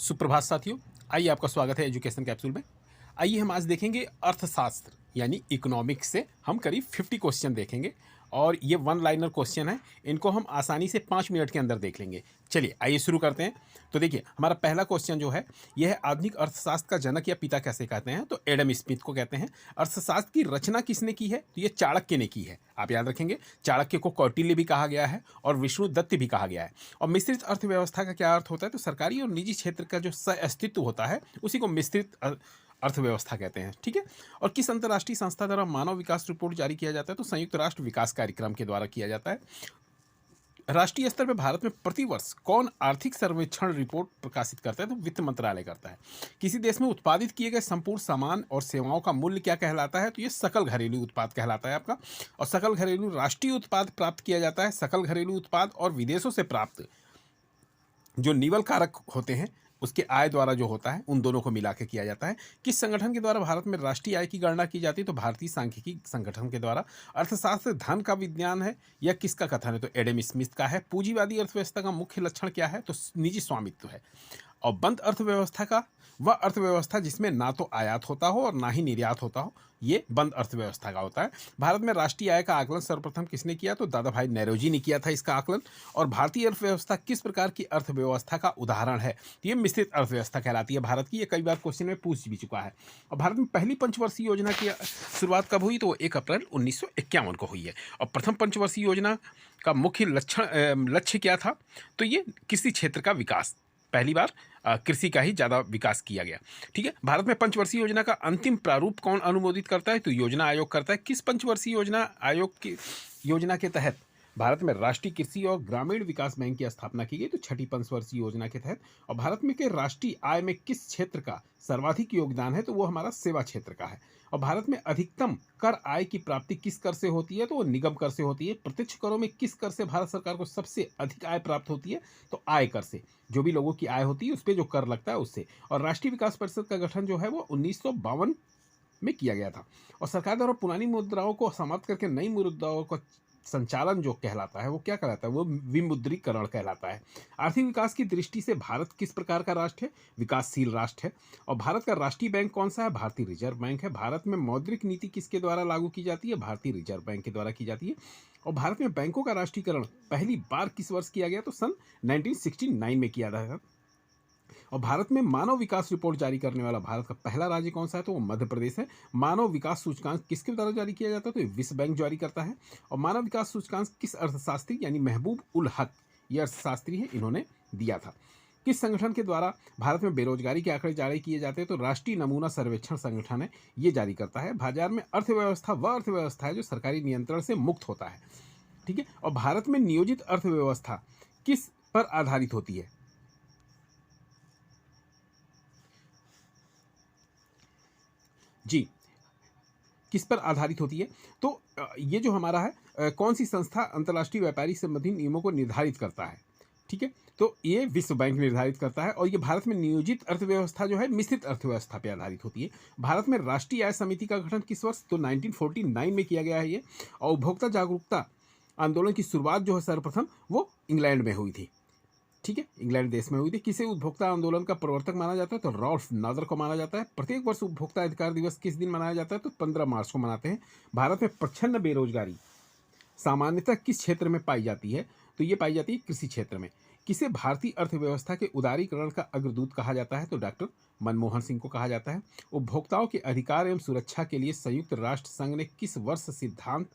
सुप्रभात साथियों। आइए, आपका स्वागत है एजुकेशन कैप्सूल में। आइए हम आज देखेंगे अर्थशास्त्र यानी इकोनॉमिक्स से हम करीब 50 क्वेश्चन देखेंगे और ये वन लाइनर क्वेश्चन है। इनको हम आसानी से 5 मिनट के अंदर देख लेंगे। चलिए आइए शुरू करते हैं। तो देखिए, हमारा पहला क्वेश्चन जो है यह है, आधुनिक अर्थशास्त्र का जनक या पिता कैसे कहते हैं? तो एडम स्मिथ को कहते हैं। अर्थशास्त्र की रचना किसने की है? तो ये चाणक्य ने की है। आप याद रखेंगे, चाणक्य को कौटिल्य भी कहा गया है और विष्णु दत्त भी कहा गया है। और मिश्रित अर्थव्यवस्था का क्या अर्थ होता है? तो सरकारी और निजी क्षेत्र का जो सह अस्तित्व होता है उसी को मिश्रित अर्थव्यवस्था कहते हैं। ठीक है। और किस अंतर्राष्ट्रीय संस्था द्वारा मानव विकास रिपोर्ट जारी किया जाता है? तो संयुक्त राष्ट्र विकास कार्यक्रम के द्वारा किया जाता है। राष्ट्रीय स्तर पर भारत में प्रतिवर्ष कौन आर्थिक सर्वेक्षण रिपोर्ट प्रकाशित करता है? तो वित्त मंत्रालय करता है। किसी देश में उत्पादित किए गए संपूर्ण सामान और सेवाओं का मूल्य क्या कहलाता है? तो ये सकल घरेलू उत्पाद कहलाता है आपका। और सकल घरेलू राष्ट्रीय उत्पाद प्राप्त किया जाता है। सकल घरेलू उत्पाद और विदेशों से प्राप्त जो निवल कारक होते हैं उसके आय द्वारा जो होता है उन दोनों को मिला के किया जाता है। किस संगठन के द्वारा भारत में राष्ट्रीय आय की गणना की जाती है? तो भारतीय सांख्यिकी संगठन के द्वारा। अर्थशास्त्र धन का विज्ञान है या किसका कथन है? तो एडम स्मिथ का है। पूंजीवादी अर्थव्यवस्था का मुख्य लक्षण क्या है? तो निजी स्वामित्व है। और बंद अर्थव्यवस्था का वह अर्थव्यवस्था जिसमें ना तो आयात होता हो और ना ही निर्यात होता हो, ये बंद अर्थव्यवस्था का होता है। भारत में राष्ट्रीय आय का आकलन सर्वप्रथम किसने किया? तो दादा भाई नौरोजी ने किया था इसका आकलन। और भारतीय अर्थव्यवस्था किस प्रकार की अर्थव्यवस्था का उदाहरण है? तो ये मिश्रित अर्थव्यवस्था कहलाती है भारत की। ये कई बार क्वेश्चन में पूछ भी चुका है। और भारत में पहली पंचवर्षीय योजना की शुरुआत कब हुई? तो 1 अप्रैल 1951 को हुई है। और प्रथम पंचवर्षीय योजना का मुख्य लक्ष्य क्या था? तो ये कृषि क्षेत्र का विकास। पहली बार कृषि का ही ज़्यादा विकास किया गया। ठीक है। भारत में पंचवर्षीय योजना का अंतिम प्रारूप कौन अनुमोदित करता है? तो योजना आयोग करता है। किस पंचवर्षीय योजना आयोग की योजना के तहत भारत में राष्ट्रीय कृषि और ग्रामीण विकास बैंक की स्थापना की गई? तो छठी पंचवर्षीय योजना के तहत। और भारत में के राष्ट्रीय आय में किस क्षेत्र का सर्वाधिक योगदान है? तो वो हमारा सेवा क्षेत्र का है। और भारत में अधिकतम कर आय की प्राप्ति किस कर से होती है? तो वो निगम कर से होती है। प्रत्यक्ष करों में किस कर से भारत सरकार को सबसे अधिक आय प्राप्त होती है? तो आय कर से। जो भी लोगों की आय होती है उस पर जो कर लगता है उससे। और राष्ट्रीय विकास परिषद का गठन जो है वो 1952 में किया गया था। और सरकार द्वारा पुरानी मुद्राओं को समाप्त करके नई मुद्राओं का संचालन जो कहलाता है वो क्या कहलाता है? वो विमुद्रीकरण कहलाता है। आर्थिक विकास की दृष्टि से भारत किस प्रकार का राष्ट्र है? विकासशील राष्ट्र है। और भारत का राष्ट्रीय बैंक कौन सा है? भारतीय रिजर्व बैंक है। भारत में मौद्रिक नीति किसके द्वारा लागू की जाती है? भारतीय रिजर्व बैंक के द्वारा की जाती है। और भारत में बैंकों का राष्ट्रीयकरण पहली बार किस वर्ष किया गया? तो सन 1969 में किया गया था। और भारत में मानव विकास रिपोर्ट जारी करने वाला भारत का पहला राज्य कौन सा है? तो वो मध्य प्रदेश है। मानव विकास सूचकांक किसके द्वारा जारी किया जाता है? तो ये विश्व बैंक जारी करता है। और मानव विकास सूचकांक किस अर्थशास्त्री यानी महबूब उल हक, ये अर्थशास्त्री है, इन्होंने दिया था। किस संगठन के द्वारा भारत में बेरोजगारी के आंकड़े जारी किए जाते हैं? तो राष्ट्रीय नमूना सर्वेक्षण संगठन है, ये जारी करता है। बाजार में अर्थव्यवस्था वह अर्थव्यवस्था है जो सरकारी नियंत्रण से मुक्त होता है। ठीक है। और भारत में नियोजित अर्थव्यवस्था किस पर आधारित होती है? जी, किस पर आधारित होती है? तो ये जो हमारा है, कौन सी संस्था अंतर्राष्ट्रीय व्यापारिक संबंधी नियमों को निर्धारित करता है? ठीक है। तो ये विश्व बैंक निर्धारित करता है। और ये भारत में नियोजित अर्थव्यवस्था जो है मिश्रित अर्थव्यवस्था पे आधारित होती है। भारत में राष्ट्रीय आय समिति का गठन किस वर्ष? तो 1949 में किया गया है ये। और उपभोक्ता जागरूकता आंदोलन की शुरुआत जो है सर्वप्रथम वो इंग्लैंड में हुई थी। ठीक है, इंग्लैंड देश में हुई थी। किसे उपभोक्ता आंदोलन का प्रवर्तक माना जाता है? तो रॉल्फ नादर को माना जाता है। प्रत्येक वर्ष उपभोक्ता अधिकार दिवस किस दिन मनाया जाता है? तो 15 मार्च को मनाते हैं। भारत में प्रच्छन्न बेरोजगारी सामान्यतः किस क्षेत्र में पाई जाती है? तो ये पाई जाती है कृषि क्षेत्र में। किसे भारतीय अर्थव्यवस्था के उदारीकरण का अग्रदूत कहा जाता है? तो डॉक्टर मनमोहन सिंह को कहा जाता है। उपभोक्ताओं के अधिकार एवं सुरक्षा के लिए संयुक्त राष्ट्र संघ ने किस वर्ष सिद्धांत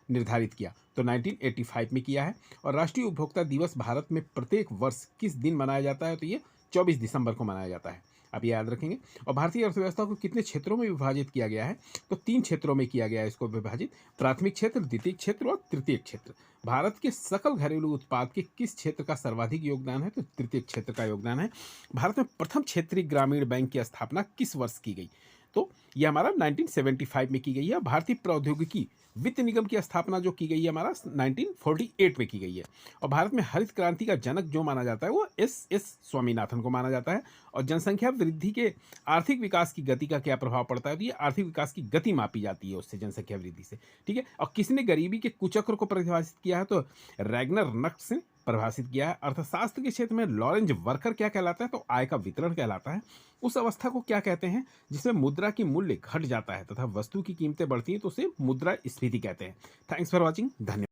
निर्धारित किया? तो 1985 में किया है। और राष्ट्रीय उपभोक्ता दिवस भारत में प्रत्येक वर्ष किस दिन मनाया जाता है? तो ये 24 दिसंबर को मनाया जाता है। आप ये याद रखेंगे। और भारतीय अर्थव्यवस्था को कितने क्षेत्रों में विभाजित किया गया है? तो 3 क्षेत्रों में किया गया है इसको विभाजित। प्राथमिक क्षेत्र, द्वितीय क्षेत्र और तृतीय क्षेत्र। भारत के सकल घरेलू उत्पाद के किस क्षेत्र का सर्वाधिक योगदान है? तो तृतीय क्षेत्र का योगदान है। भारत में प्रथम क्षेत्रीय ग्रामीण बैंक की स्थापना किस वर्ष की गई? तो ये हमारा 1975 में की गई है। भारतीय प्रौद्योगिकी वित्त निगम की स्थापना जो की गई है हमारा 1948 में की गई है। और भारत में हरित क्रांति का जनक जो माना जाता है वो एस स्वामीनाथन को माना जाता है। और जनसंख्या वृद्धि के आर्थिक विकास की गति का क्या प्रभाव पड़ता है? तो ये आर्थिक विकास की गति मापी जाती है उससे, जनसंख्या वृद्धि से। ठीक है। और किसने गरीबी के कुचक्र को परिभाषित किया है? तो रैगनर नक्स परिभाषित किया है। अर्थशास्त्र के क्षेत्र में लॉरेंज वर्कर क्या कहलाता है? तो आय का वितरण कहलाता है। उस अवस्था को क्या कहते हैं जिसमें मुद्रा की मूल्य घट जाता है तथा वस्तु की कीमतें बढ़ती हैं, तो उसे मुद्रास्फीति कहते हैं। Thanks for watching. धन्यवाद।